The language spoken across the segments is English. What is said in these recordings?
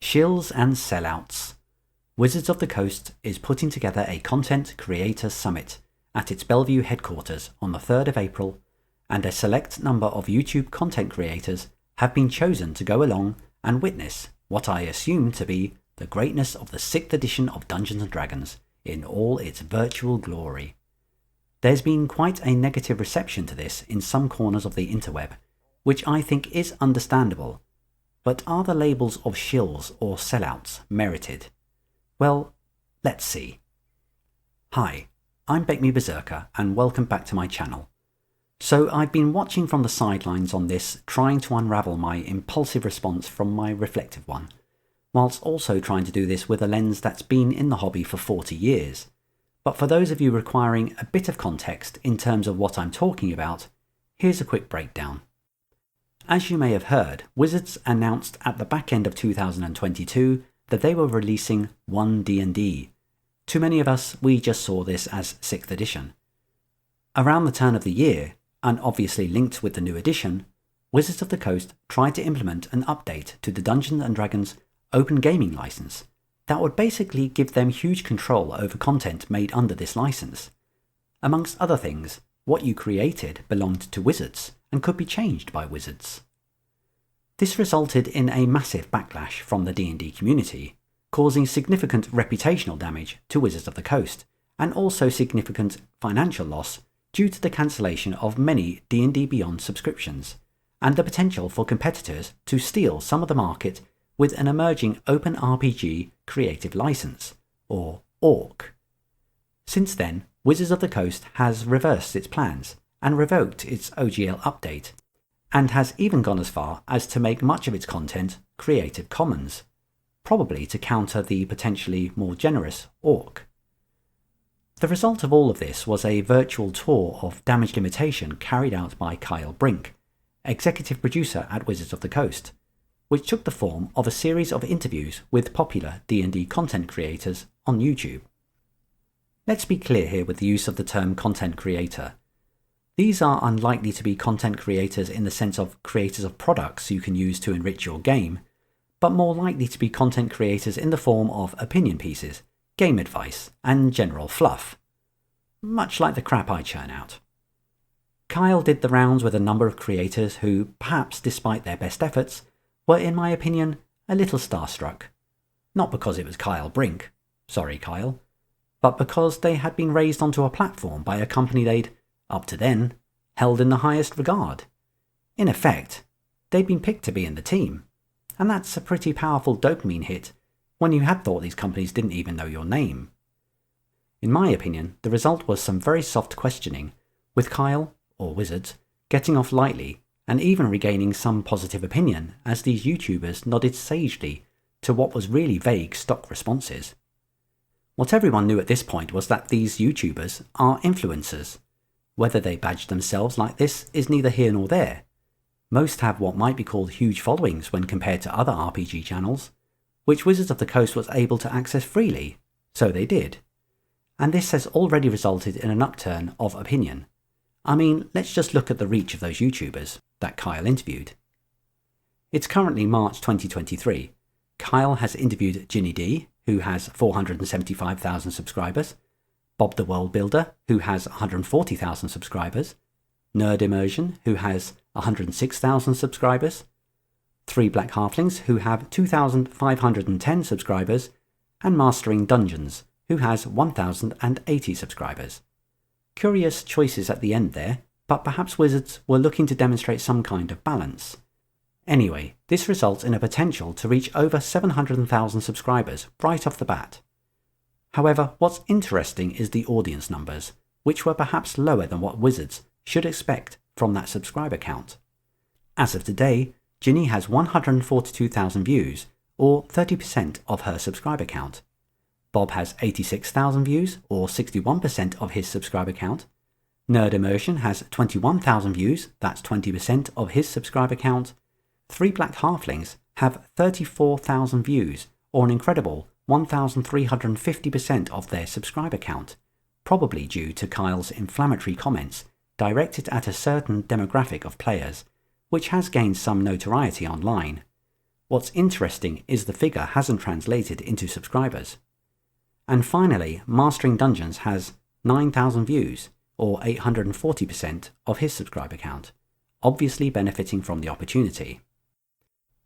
Shills and Sellouts. Wizards of the Coast is putting together a Content Creators Summit at its Bellevue headquarters on the 3rd of April, and a select number of YouTube content creators have been chosen to go along and witness what I assume to be the greatness of the 6th edition of Dungeons & Dragons in all its virtual glory. There's been quite a negative reception to this in some corners of the interweb, which I think is understandable. But are the labels of shills or sellouts merited? Well, let's see. Hi, I'm BECMI Berserker and welcome back to my channel. So I've been watching from the sidelines on this, trying to unravel my impulsive response from my reflective one, whilst also trying to do this with a lens that's been in the hobby for 40 years. But for those of you requiring a bit of context in terms of what I'm talking about, here's a quick breakdown. As you may have heard, Wizards announced at the back end of 2022 that they were releasing 1 D&D. Too many of us, we just saw this as 6th edition. Around the turn of the year, and obviously linked with the new edition, Wizards of the Coast tried to implement an update to the Dungeons & Dragons open gaming license that would basically give them huge control over content made under this license. Amongst other things, what you created belonged to Wizards and could be changed by Wizards. This resulted in a massive backlash from the D&D community, causing significant reputational damage to Wizards of the Coast, and also significant financial loss due to the cancellation of many D&D Beyond subscriptions, and the potential for competitors to steal some of the market with an emerging Open RPG creative license, or ORC. Since then, Wizards of the Coast has reversed its plans and revoked its OGL update, and has even gone as far as to make much of its content Creative Commons, probably to counter the potentially more generous ORC. The result of all of this was a virtual tour of damage limitation carried out by Kyle Brink, executive producer at Wizards of the Coast, which took the form of a series of interviews with popular D&D content creators on YouTube. Let's be clear here with the use of the term content creator. These are unlikely to be content creators in the sense of creators of products you can use to enrich your game, but more likely to be content creators in the form of opinion pieces, game advice, and general fluff. Much like the crap I churn out. Kyle did the rounds with a number of creators who, perhaps despite their best efforts, were in my opinion a little starstruck. Not because it was Kyle Brink, sorry Kyle, but because they had been raised onto a platform by a company they'd, up to then, held in the highest regard. In effect, they'd been picked to be in the team, and that's a pretty powerful dopamine hit when you had thought these companies didn't even know your name. In my opinion, the result was some very soft questioning, with Kyle, or Wizards, getting off lightly and even regaining some positive opinion as these YouTubers nodded sagely to what was really vague stock responses. What everyone knew at this point was that these YouTubers are influencers. Whether they badge themselves like this is neither here nor there. Most have what might be called huge followings when compared to other RPG channels, which Wizards of the Coast was able to access freely, so they did. And this has already resulted in an upturn of opinion. I mean, let's just look at the reach of those YouTubers that Kyle interviewed. It's currently March 2023. Kyle has interviewed Ginny D, who has 475,000 subscribers, Bob the World Builder, who has 140,000 subscribers, Nerd Immersion, who has 106,000 subscribers, 3 Black Halflings, who have 2,510 subscribers, and Mastering Dungeons, who has 1,080 subscribers. Curious choices at the end there, but perhaps Wizards were looking to demonstrate some kind of balance. Anyway, this results in a potential to reach over 700,000 subscribers right off the bat. However, what's interesting is the audience numbers, which were perhaps lower than what Wizards should expect from that subscriber count. As of today, Ginny has 142,000 views, or 30% of her subscriber count. Bob has 86,000 views, or 61% of his subscriber count. Nerd Immersion has 21,000 views, that's 20% of his subscriber count. 3 Black Halflings have 34,000 views, or an incredible 1,350% of their subscriber count, probably due to Kyle's inflammatory comments directed at a certain demographic of players, which has gained some notoriety online. What's interesting is the figure hasn't translated into subscribers. And finally, Mastering Dungeons has 9,000 views, or 840% of his subscriber count, obviously benefiting from the opportunity.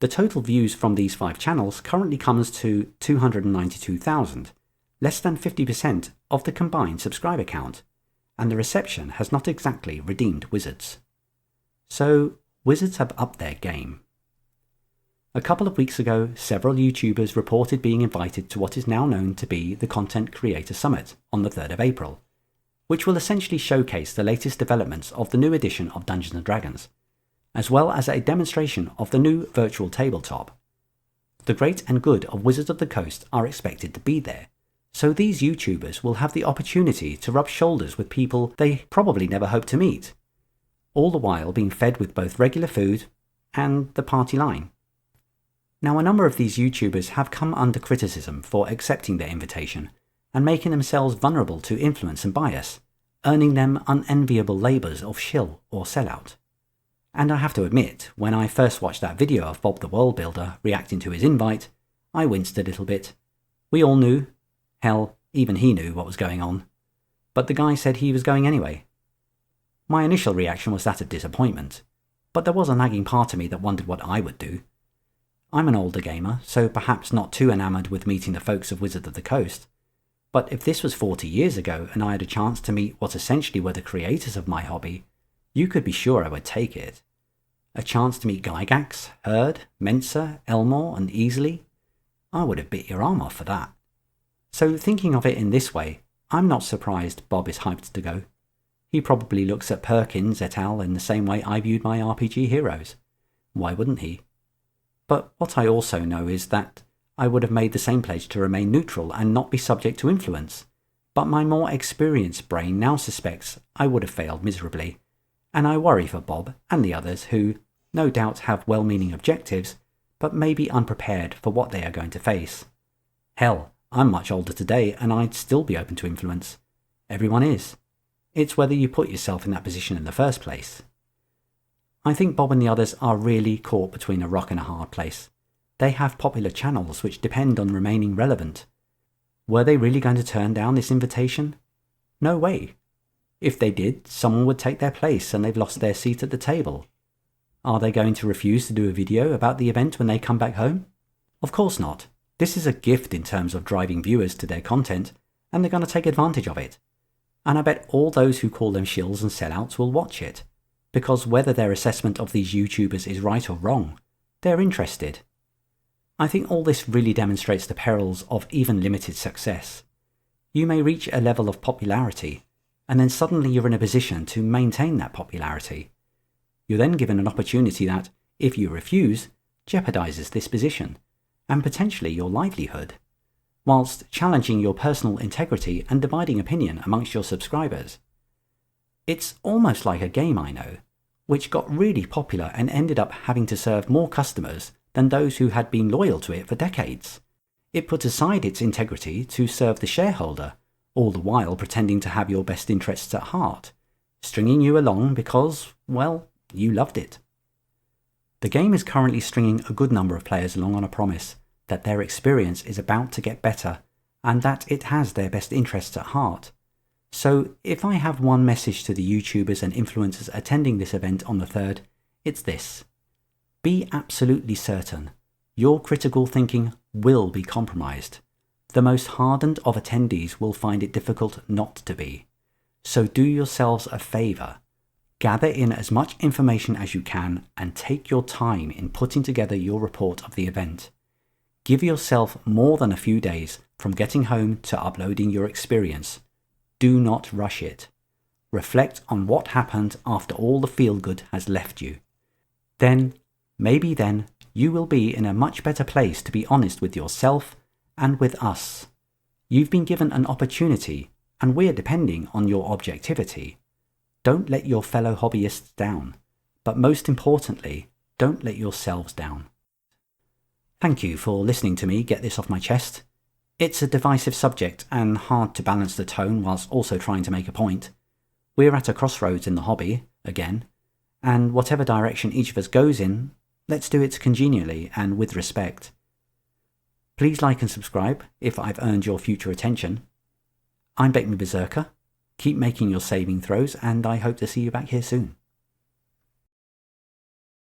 The total views from these 5 channels currently comes to 292,000, less than 50% of the combined subscriber count, and the reception has not exactly redeemed Wizards. So, Wizards have upped their game. A couple of weeks ago, several YouTubers reported being invited to what is now known to be the Content Creator Summit on the 3rd of April, which will essentially showcase the latest developments of the new edition of Dungeons & Dragons, as well as a demonstration of the new virtual tabletop. The great and good of Wizards of the Coast are expected to be there, so these YouTubers will have the opportunity to rub shoulders with people they probably never hoped to meet, all the while being fed with both regular food and the party line. Now, a number of these YouTubers have come under criticism for accepting their invitation and making themselves vulnerable to influence and bias, earning them unenviable labours of shill or sellout. And I have to admit, when I first watched that video of Bob the World Builder reacting to his invite, I winced a little bit. We all knew, hell, even he knew what was going on, but the guy said he was going anyway. My initial reaction was that of disappointment, but there was a nagging part of me that wondered what I would do. I'm an older gamer, so perhaps not too enamoured with meeting the folks of Wizard of the Coast, but if this was 40 years ago and I had a chance to meet what essentially were the creators of my hobby, you could be sure I would take it. A chance to meet Gygax, Hurd, Mensa, Elmore and Easley? I would have bit your arm off for that. So thinking of it in this way, I'm not surprised Bob is hyped to go. He probably looks at Perkins et al. In the same way I viewed my RPG heroes. Why wouldn't he? But what I also know is that I would have made the same pledge to remain neutral and not be subject to influence, but my more experienced brain now suspects I would have failed miserably, and I worry for Bob and the others who, no doubt, have well-meaning objectives, but may be unprepared for what they are going to face. Hell, I'm much older today and I'd still be open to influence. Everyone is. It's whether you put yourself in that position in the first place. I think Bob and the others are really caught between a rock and a hard place. They have popular channels which depend on remaining relevant. Were they really going to turn down this invitation? No way. If they did, someone would take their place and they've lost their seat at the table. Are they going to refuse to do a video about the event when they come back home? Of course not. This is a gift in terms of driving viewers to their content, and they're going to take advantage of it. And I bet all those who call them shills and sellouts will watch it, because whether their assessment of these YouTubers is right or wrong, they're interested. I think all this really demonstrates the perils of even limited success. You may reach a level of popularity, and then suddenly you're in a position to maintain that popularity. You're then given an opportunity that, if you refuse, jeopardizes this position, and potentially your livelihood, whilst challenging your personal integrity and dividing opinion amongst your subscribers. It's almost like a game I know, which got really popular and ended up having to serve more customers than those who had been loyal to it for decades. It put aside its integrity to serve the shareholder, all the while pretending to have your best interests at heart, stringing you along because, well, you loved it. The game is currently stringing a good number of players along on a promise that their experience is about to get better and that it has their best interests at heart. So if I have one message to the YouTubers and influencers attending this event on the 3rd, it's this. Be absolutely certain your critical thinking will be compromised. The most hardened of attendees will find it difficult not to be. So do yourselves a favour. Gather in as much information as you can and take your time in putting together your report of the event. Give yourself more than a few days from getting home to uploading your experience. Do not rush it. Reflect on what happened after all the feel-good has left you. Maybe then, you will be in a much better place to be honest with yourself and with us. You've been given an opportunity, and we're depending on your objectivity. Don't let your fellow hobbyists down, but most importantly, don't let yourselves down. Thank you for listening to me get this off my chest. It's a divisive subject and hard to balance the tone whilst also trying to make a point. We're at a crossroads in the hobby, again, and whatever direction each of us goes in, Let's do it congenially and with respect. Please like and subscribe if I've earned your future attention. I'm BECMI Berserker. Keep making your saving throws, and I hope to see you back here soon.